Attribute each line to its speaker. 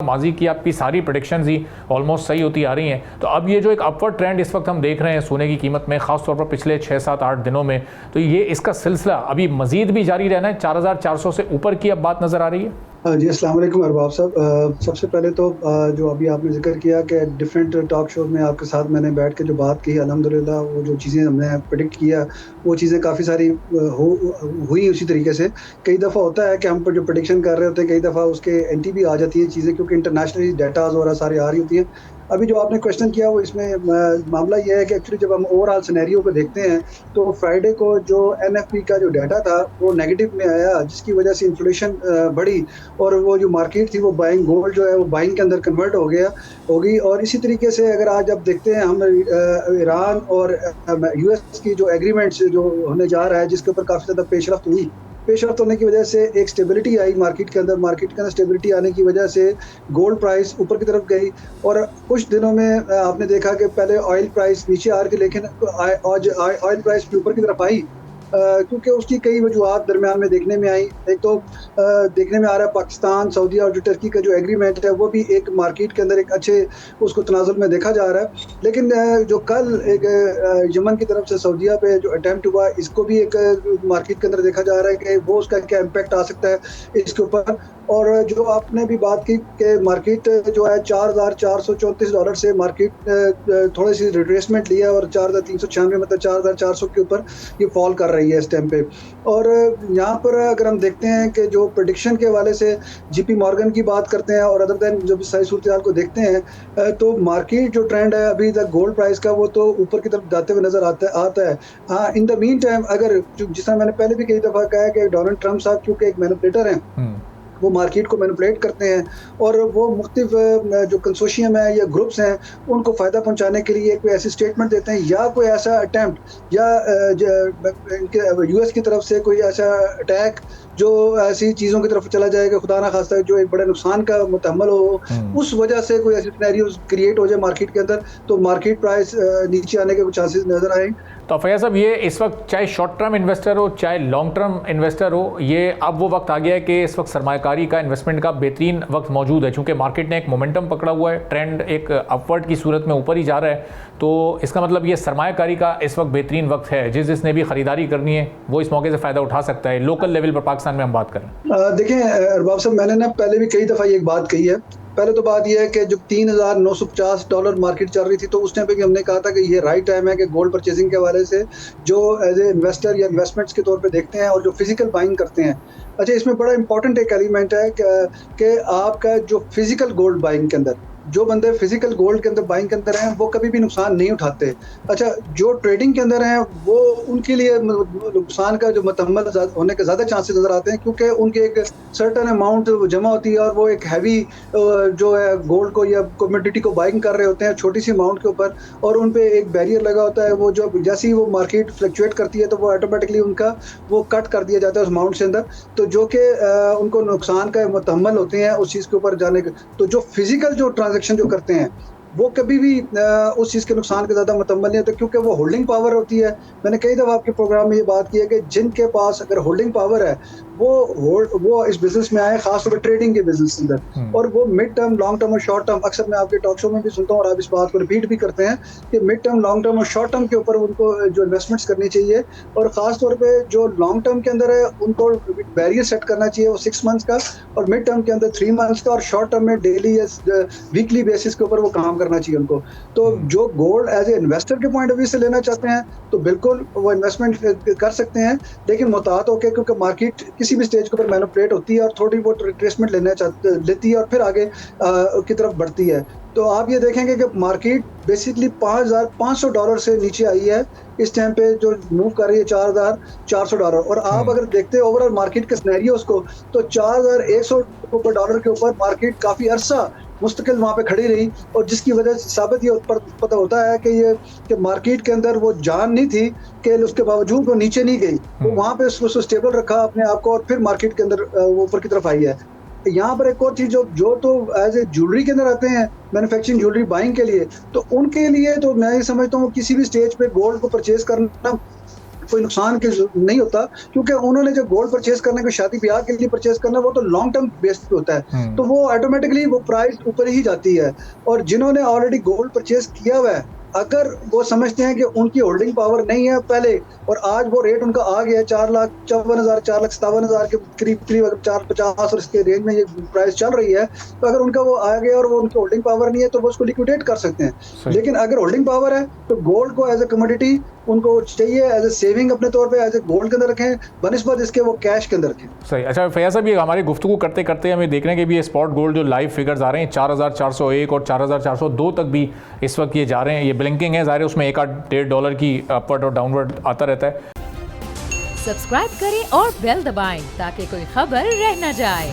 Speaker 1: माजी की आपकी सारी प्रेडिक्शंस ही ऑलमोस्ट सही होती आ रही हैं। तो अब ये जो एक अपवर्ड ट्रेंड इस वक्त हम देख रहे हैं सोने की कीमत में, ख़ास तौर पर पिछले 6-7-8 दिनों में, तो ये इसका सिलसिला अभी मज़ीद भी जारी रहना है? 4400 से ऊपर की अब बात नज़र आ रही है?
Speaker 2: जी, अस्सलाम वालेकुम अरबाब साहब। सबसे पहले तो जो अभी आपने ज़िक्र किया कि डिफरेंट टॉक शो में आपके साथ मैंने बैठ के जो बात की, अल्हम्दुलिल्लाह वो जो चीज़ें हमने प्रेडिक्ट किया, वो चीज़ें काफ़ी सारी हुई उसी तरीके से। कई दफ़ा होता है कि हम जो प्रेडिक्शन कर रहे होते हैं, कई दफ़ा उसके एंटी भी आ जाती हैं चीज़ें, क्योंकि इंटरनेशनली डेटाज़ वगैरह सारी आ रही होती हैं। अभी जो आपने क्वेश्चन किया वो इसमें मामला ये है कि एक्चुअली जब हम ओवरऑल सिनेरियो को देखते हैं, तो फ्राइडे को जो एनएफपी का जो डाटा था वो नेगेटिव में आया, जिसकी वजह से इन्फ्लेशन बढ़ी और वो जो मार्केट थी वो बाइंग, गोल्ड जो है वो बाइंग के अंदर कन्वर्ट हो गई। और इसी तरीके से अगर आज आप देखते हैं, हम ईरान और यूएस की जो एग्रीमेंट्स जो होने जा रहा है, जिसके ऊपर काफ़ी ज़्यादा पेशरफ्त होने की वजह से एक स्टेबिलिटी आई मार्केट के अंदर स्टेबिलिटी आने की वजह से गोल्ड प्राइस ऊपर की तरफ गई। और कुछ दिनों में आपने देखा कि पहले ऑयल प्राइस नीचे आ रही थी, लेकिन आज ऑयल प्राइस भी ऊपर की तरफ आई, क्योंकि उसकी कई वजूहत दरमियान में देखने में आई। एक तो देखने में आ रहा है पाकिस्तान, सऊदी और जो टर्की का जो एग्रीमेंट है, वो भी एक मार्केट के अंदर एक अच्छे उसको तनाजुल में देखा जा रहा है। लेकिन जो कल एक यमन की तरफ से सऊदीया पे जो अटेम्प्ट हुआ, इसको भी एक मार्केट के अंदर देखा जा रहा है कि वो उसका क्या इम्पैक्ट आ सकता है इसके ऊपर। और जो आपने भी बात की कि मार्केट जो है $4,434 से मार्केट थोड़ी सी रिट्रेसमेंट लिया और 4,396 मतलब 4,400 के ऊपर ये फॉल कर रही है इस टाइम पे। और यहाँ पर अगर हम देखते हैं कि जो प्रेडिक्शन के हवाले से जीपी मॉर्गन की बात करते हैं और अदर देन जब सारी सूरत को देखते हैं, तो मार्केट जो ट्रेंड है अभी तक गोल्ड प्राइस का, वो तो ऊपर की तरफ जाते हुए नजर आता है। हाँ, इन द मीन टाइम अगर जिस तरह मैंने पहले भी कई दफ़ा कहा है कि डोनाल्ड ट्रंप साहब क्योंकि एक मैनिपुलेटर हैं, वो मार्केट को मैनिपुलेट करते हैं और वो मुख्तलिफ जो कंसोशियम है या ग्रुप्स हैं, उनको फ़ायदा पहुंचाने के लिए कोई ऐसी स्टेटमेंट देते हैं या कोई ऐसा अटेम्प्ट या यूएस की तरफ से कोई ऐसा अटैक जो ऐसी चीज़ों की तरफ चला जाएगा, खुदा ना खास्ता, जो एक बड़े नुकसान का मुतहम्मल हो, उस वजह से कोई ऐसी सिनेरियोज क्रिएट हो जाए मार्केट के अंदर, तो मार्केट प्राइस नीचे आने के कुछ चांसेस नज़र आए।
Speaker 1: तो फैयाज साहब, ये इस वक्त चाहे शॉर्ट टर्म इन्वेस्टर हो चाहे लॉन्ग टर्म इन्वेस्टर हो, ये अब वो वक्त आ गया है कि इस वक्त सरमायाकारी का, इन्वेस्टमेंट का बेहतरीन वक्त मौजूद है, चूँकि मार्केट ने एक मोमेंटम पकड़ा हुआ है, ट्रेंड एक अपवर्ड की सूरत में ऊपर ही जा रहा है। तो इसका मतलब ये सरमायाकारी का इस वक्त बेहतरीन वक्त है, जिसने भी ख़रीदारी करनी है वो इस मौके से फ़ायदा उठा सकता है। लोकल लेवल पर पाकिस्तान में हम बात करें,
Speaker 2: देखें अरबाब साहब, मैंने ना पहले भी कई दफ़ा ये एक बात कही है। पहले तो बात यह है कि जब $3,950 मार्केट चल रही थी, तो उस टाइम पे भी हमने कहा था कि ये राइट टाइम है कि गोल्ड परचेजिंग के हवाले से जो एज ए इन्वेस्टर या इन्वेस्टमेंट्स के तौर पे देखते हैं और जो फिजिकल बाइंग करते हैं। अच्छा, इसमें बड़ा इंपॉर्टेंट एक एलिमेंट है कि आपका जो फिजिकल गोल्ड बाइंग के अंदर, जो बंदे फिजिकल गोल्ड के अंदर बाइंग के अंदर हैं, वो कभी भी नुकसान नहीं उठाते। अच्छा, जो ट्रेडिंग के अंदर हैं, वो उनके लिए नुकसान का जो मुतहम्मल होने के ज़्यादा चांसेस नज़र आते हैं, क्योंकि उनके एक सर्टन अमाउंट जमा होती है और वो एक हैवी जो है गोल्ड को या कमोडिटी को बाइंग कर रहे होते हैं छोटी सी अमाउंट के ऊपर, और उन पे एक बैरियर लगा होता है। वो जो जैसे ही वो मार्केट फ्लक्चुएट करती है, तो वो ऑटोमेटिकली उनका वो कट कर दिया जाता है उस अमाउंट से अंदर, तो जो कि उनको नुकसान का मुतहम्मल होते हैं उस चीज़ के ऊपर जाने के। तो जो फिजिकल जो ट्रांजेक्शन जो करते हैं, वो कभी भी उस चीज़ के नुकसान के ज़्यादा मुतम्मल नहीं होता, क्योंकि वो होल्डिंग पावर होती है। मैंने कई दफ़ा आपके प्रोग्राम में ये बात की है कि जिनके पास अगर होल्डिंग पावर है, वो इस बिज़नेस में आए, ख़ास तौर पर ट्रेडिंग के बिज़नेस के अंदर। और वो मिड टर्म, लॉन्ग टर्म और शॉर्ट टर्म, अक्सर मैं आपके टॉक शो में भी सुनता हूँ और आप इस बात को रिपीट भी करते हैं कि मिड टर्म, लॉन्ग टर्म और शॉर्ट टर्म के ऊपर उनको जो इन्वेस्टमेंट्स करनी चाहिए। और ख़ास तौर पर जो लॉन्ग टर्म के अंदर है, उनको बैरियर सेट करना चाहिए वो 6 मंथ्स का, और मिड टर्म के अंदर 3 मंथ्स का, और शॉर्ट टर्म में डेली या वीकली बेसिस के ऊपर वो काम करना चाहिए उनको। तो जो गोल्ड एज ए इन्वेस्टर के पॉइंट ऑफ व्यू से लेना चाहते हैं, तो बिल्कुल वो इन्वेस्टमेंट कर सकते हैं, लेकिन मुताहत होकर, क्योंकि मार्केट किसी भी स्टेज के ऊपर मैनिपुलेट होती है और थोड़ी बहुत रिट्रेसमेंट लेती है और फिर आगे की तरफ बढ़ती है। तो आप ये देखेंगे कि मार्केट बेसिकली $5,500 से नीचे आई है इस टाइम पे, जो मूव कर रही है $4,400। और आप अगर देखते हैं ओवरऑल मार्केट के सिनेरियोस को, तो $4,100 के ऊपर मार्केट काफ़ी अरसा मुस्तकिल वहाँ पे खड़ी रही, और जिसकी वजह से साबित ये पता होता है कि मार्केट के अंदर वो जान नहीं थी कि उसके बावजूद वो नीचे नहीं गई, वो वहाँ पे उसको स्टेबल रखा अपने आप को, और फिर मार्केट के अंदर वो ऊपर की तरफ आई है। यहाँ पर एक और चीज़ जो तो एज ए ज्वेलरी के अंदर आते हैं, मैन्युफैक्चरिंग ज्वेलरी बाइंग के लिए, तो उनके लिए तो मैं ये समझता हूँ किसी भी स्टेज पे गोल्ड को परचेज करना कोई नुकसान नहीं होता, क्योंकि उन्होंने जब गोल्ड परचेज करने को शादी ब्याह के लिए परचेज करना, वो तो लॉन्ग टर्म बेस्ड पे होता है, तो वो ऑटोमेटिकली वो प्राइस ऊपर ही जाती है। और जिन्होंने ऑलरेडी गोल्ड परचेज किया हुआ है, अगर वो समझते हैं कि उनकी होल्डिंग पावर नहीं है पहले, और आज वो रेट उनका आ गया है 4,54,000 4,57,000 के करीब, अगर 450 और इसके रेंज में ये प्राइस चल रही है, तो अगर उनका वो आ गया और वो उनकी होल्डिंग पावर नहीं है, तो वो उसको लिक्विडेट कर सकते हैं। लेकिन अगर होल्डिंग पावर है, तो गोल्ड को एज ए कमोडिटी उनको चाहिए एज ए सेविंग अपने तौर पे, एज ए गोल्ड के अंदर रखें, बनिस्बत इसके वो कैश के अंदर रखें।
Speaker 1: सही। अच्छा फैयाज साहब, ये हमारी गुफ्तगू करते करते हमें देखने के भी ये स्पॉट गोल्ड जो लाइव फिगर्स आ रहे हैं 4,401 और 4,402 तक भी इस वक्त ये जा रहे हैं। ये ब्लिंकिंग है, ज़ाहिर है उसमें $1-1.5 की अपवर्ड और डाउनवर्ड आता रहता है।
Speaker 3: सब्सक्राइब करें और बेल दबाएं ताकि कोई खबर रह न जाए।